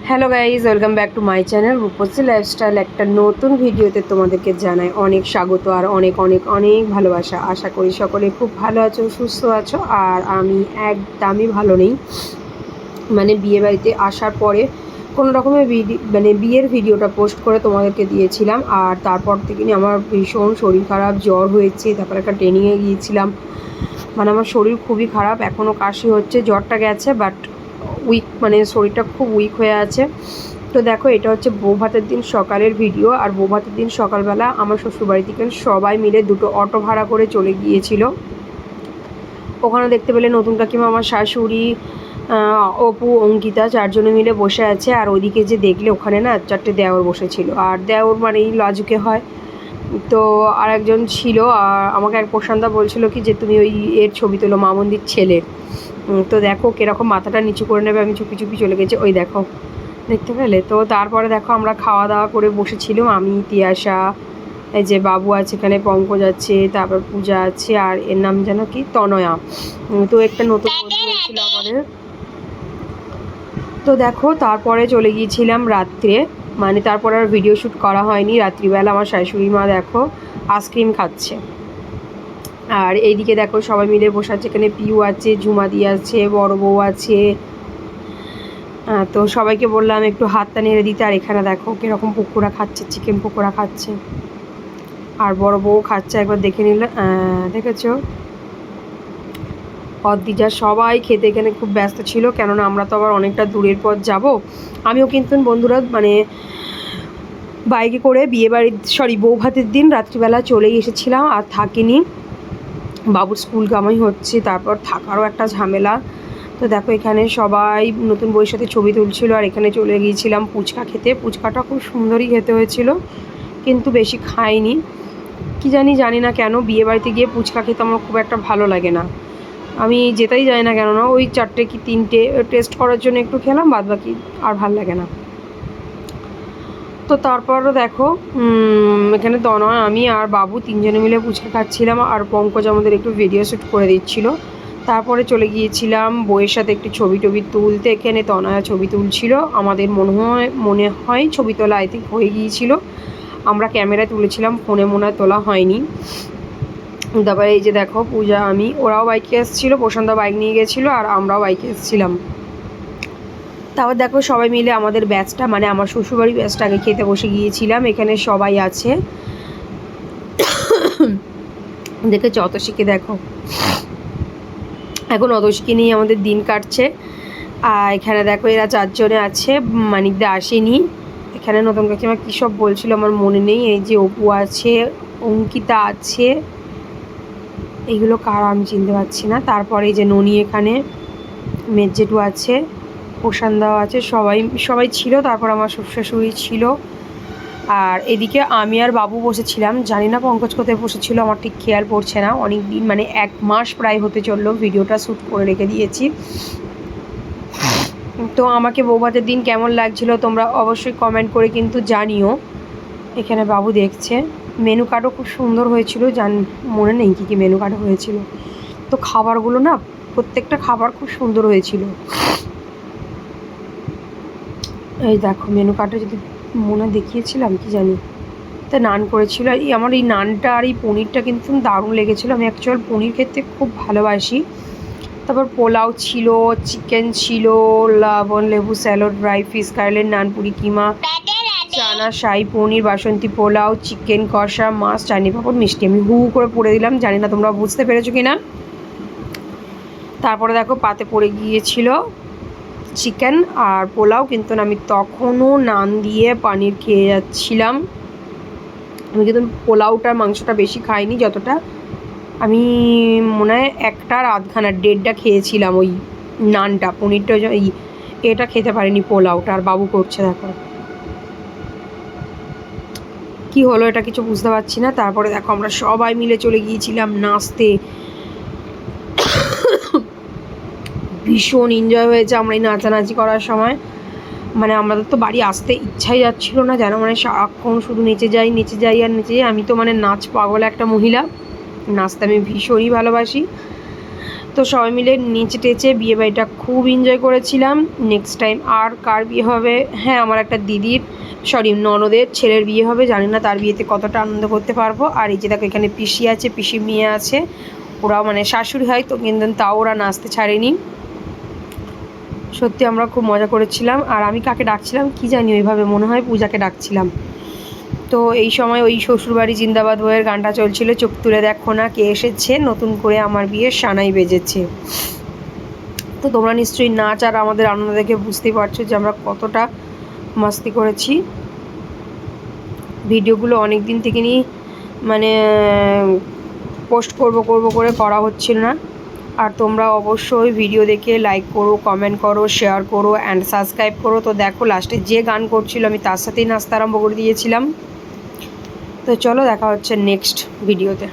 Hello guys, welcome back to my channel Rupsi lifestyle. একটা নতুন ভিডিওতে তোমাদেরকে জানাই অনেক স্বাগত আর অনেক অনেক অনেক ভালোবাসা। আশা করি সকলে খুব ভালো আছো, সুস্থ আছো। আর আমি একদমই ভালো নেই। মানে বিয়ে বাড়িতে আসার পরে কোনো রকমের বিয়ের ভিডিওটা পোস্ট করে তোমাদেরকে দিয়েছিলাম। আর তারপর থেকে আমার ভীষণ শরীর খারাপ, জ্বর হয়েছে, তারপর একটা ট্রেনিংয়ে গিয়েছিলাম। মানে আমার শরীর খুবই খারাপ, এখনও কাশি হচ্ছে, জ্বরটা গেছে বাট উইক, মানে শরীরটা খুব উইক হয়ে আছে। তো দেখো, এটা হচ্ছে বৌভাতের দিন সকালের ভিডিও। আর বৌভাতের দিন সকালবেলা আমার শ্বশুরবাড়ি থেকে সবাই মিলে দুটো অটো ভাড়া করে চলে গিয়েছিল। ওখানে দেখতে পেলে নতুন কাকিমা, আমার শাশুড়ি, অপু, অঙ্কিতা, চারজনে মিলে বসে আছে। আর ওইদিকে যে দেখলে ওখানে না 4টে দেওর বসেছিল। আর দেওর মানেই লাজুকে হয়। তো আর একজন ছিল, আর আমাকে এক প্রশান্তদা বলছিল কি যে তুমি ওই এর ছবি তোলো, মামন্দির ছেলের। তো দেখো কীরকম মাথাটা নিচু করে নেবে, আমি চুপি চুপি চলে গেছি। ওই দেখো, দেখতে পেলে? তো তারপরে দেখো আমরা খাওয়া দাওয়া করে বসেছিলাম, আমি, তিয়াশা, এই যে বাবু আছে এখানে, পঙ্কজ আছে, তারপর পূজা আছে, আর এর নাম যেন কি, তনয়া। তো একটা নতুন বন্ধু হয়েছিল আমাদের। তো দেখো তারপরে চলে গিয়েছিলাম রাত্রে, মানে তারপর আর ভিডিও শ্যুট করা হয়নি। রাত্রিবেলা আমার শাশুড়ি মা দেখো আইসক্রিম খাচ্ছে। আর এইদিকে দেখো সবাই মিলে বসে আছে, এখানে পিউ আছে, ঝুমাদি আছে, বড় বউ আছে। তো সবাইকে বললাম একটু হাতটা নেড়ে দিতে। আর এখানে দেখো কীরকম পকোড়া খাচ্ছে, চিকেন পকোড়া খাচ্ছে। আর বড় বউ খাচ্ছে, একবার দেখে নিলে, দেখেছো? অদ্দিজা সবাই খেতে এখানে খুব ব্যস্ত ছিল, কেননা আমরা তো আবার অনেকটা দূরের পথ যাব। আমিও কিন্তু বন্ধুরা মানে বাইকে করে বৌভাতের দিন রাত্রিবেলা চলেই এসেছিলাম, আর থাকিনি। বাবুর স্কুল কামাই হচ্ছে, তারপর থাকারও একটা ঝামেলা। তো দেখো এখানে সবাই নতুন বউয়ের সাথে ছবি তুলছিল। আর এখানে চলে গিয়েছিলাম ফুচকা খেতে। ফুচকাটা খুব সুন্দরই খেতে হয়েছিল, কিন্তু বেশি খাইনি। জানি না কেন বিয়ে বাড়িতে গিয়ে ফুচকা খেতে আমার খুব একটা ভালো লাগে না। আমি যেতেই যাই না কেন না, ওই 4টে কি 3টে টেস্ট করার জন্য একটু খেলাম, বাদ বাকি আর ভাল লাগে না। তো তারপরও দেখো এখানে তনয়, আমি আর বাবু 3জনে মিলে ফুচকা খাচ্ছিলাম। আর পঙ্কজ আমাদের একটু ভিডিও শ্যুট করে দিচ্ছিল। তারপরে চলে গিয়েছিলাম বইয়ের সাথে একটু ছবি তুলতে। এখানে তনয়া ছবি তুলছিল, আমাদের মনে হয় ছবি তোলা আই থিঙ্ক হয়ে গিয়েছিল। আমরা ক্যামেরায় তুলেছিলাম, ফোনে মনে হয় তোলা হয়নি। তারপরে এই যে দেখো পূজা, আমি, ওরাও বাইকে এসেছিলো, প্রশান্ত বাইক নিয়ে গেছিলো, আর আমরাও বাইকে এসেছিলাম। তারপর দেখো সবাই মিলে আমাদের ব্যাচটা, মানে আমার শ্বশুরবাড়ি ব্যাচটাকে খেতে বসে গিয়েছিলাম। এখানে সবাই আছে, দেখেছো? অতসীকে দেখো, এখন অতসীকে নিয়ে আমাদের দিন কাটছে। আর এখানে দেখো এরা 4জনে আছে, মানিকদা আসেনি। এখানে নতুন কাকিমা কী সব বলছিল আমার মনে নেই। এই যে অপু আছে, অঙ্কিতা আছে, এইগুলো কারা আমি চিনতে পারছি না। তারপরে এই যে ননি, এখানে মেজেটু আছে, প্রশান্তদাও আছে, সবাই ছিল। তারপর আমার শ্বশুরশাশুড়ি ছিল। আর এদিকে আমি আর বাবু বসেছিলাম, জানি না পঙ্কজ কোথায় বসেছিল, আমার ঠিক খেয়াল পড়ছে না। অনেক দিন, মানে 1 মাস প্রায় হতে চললো ভিডিওটা শ্যুট করে রেখে দিয়েছি। তো আমাকে বৌভাতের দিন কেমন লাগছিল তোমরা অবশ্যই কমেন্ট করে কিন্তু জানিও। এখানে বাবু দেখছে। মেনু কার্ডও খুব সুন্দর হয়েছিল, মনে নেই কী মেনু কার্ড হয়েছিল। তো খাবারগুলো না, প্রত্যেকটা খাবার খুব সুন্দর হয়েছিল। এই দেখো মেনু কার্ডে যদি মনে দেখিয়েছিলাম কি জানি। তো নান করেছিল, আমার এই নানটা আর এই পনিরটা কিন্তু দারুণ লেগেছিলো। আমি অ্যাকচুয়াল পনির খেতে খুব ভালোবাসি। তারপর পোলাও ছিল, চিকেন ছিল, লবণ লেবু স্যালাড, ড্রাই ফিশ, কার্লের নান, পুরি কিমা, চানা, শাহী পনির, বাসন্তী পোলাও, চিকেন কষা, মাছ, চাটনি, পাঁপড়, মিষ্টি। আমি হু করে পড়ে দিলাম, জানি না তোমরা বুঝতে পেরেছো কি না। তারপরে দেখো পাতে পড়ে গিয়েছিল চিকেন আর পোলাও, কিন্তু আমি তখনও নান দিয়ে পানির খেয়ে যাচ্ছিলাম। আমি কিন্তু পোলাওটার মাংসটা বেশি খাইনি, যতটা আমি মনে হয় 1টা আর আধখানা 1.5টা খেয়েছিলাম ওই নানটা। পনিরটা এটা খেতে পারিনি, পোলাওটা। আর বাবু করছে দেখো কি হলো, এটা কিছু বুঝতে পারছি না। তারপরে দেখো আমরা সবাই মিলে চলে গিয়েছিলাম নাচতে। ভীষণ এনজয় হয়েছে আমরা এই নাচানাচি করার সময়। মানে আমাদের তো বাড়ি আসতে ইচ্ছাই যাচ্ছিলো না, যেন মানে সারাক্ষণ শুধু নেচে যাই আর নেচে যাই। আমি তো মানে নাচ পাগল একটা মহিলা, নাচতে আমি ভীষণই ভালোবাসি। তো সবাই মিলে নেচে টেচে বিয়েবাড়িটা খুব এনজয় করেছিলাম। নেক্সট টাইম আর কার বিয়ে হবে, হ্যাঁ আমার একটা দিদির ননদের ছেলের বিয়ে হবে, জানি না তার বিয়েতে কতটা আনন্দ করতে পারবো। আর এই যে দেখো এখানে পিসি আছে, পিসি মেয়ে আছে, ওরাও মানে শাশুড়ি হয় তো, কিন্তু তাও ওরা নাচতে ছাড়েনি। সত্যি আমরা খুব মজা করেছিলাম। আর আমি কাকে ডাকছিলাম কি জানি, ওইভাবে মনে হয় পূজাকে ডাকছিলাম। তো এই সময় ওই শ্বশুরবাড়ি জিন্দাবাদ বইয়ের গানটা চলছিল, চোখ তুলে দেখো না কে এসেছে, নতুন করে আমার বিয়ের সানাই বেজেছে। তো তোমরা নিশ্চয়ই নাচ আর আমাদের আনন্দ দেখে বুঝতেই পারছো যে আমরা কতটা মাস্তি করেছি। ভিডিওগুলো অনেক দিন থেকে নিয়ে মানে পোস্ট করব করে করা হচ্ছিল না। আর তোমরা অবশ্যই ভিডিও দেখে লাইক করো, কমেন্ট করো, শেয়ার করো অ্যান্ড সাবস্ক্রাইব করো। তো দেখো লাস্টে যে গান করছিল আমি তার সাথেই নাচতে আরম্ভ করে দিয়েছিলাম। তো চলো দেখা হচ্ছে নেক্সট ভিডিওতে।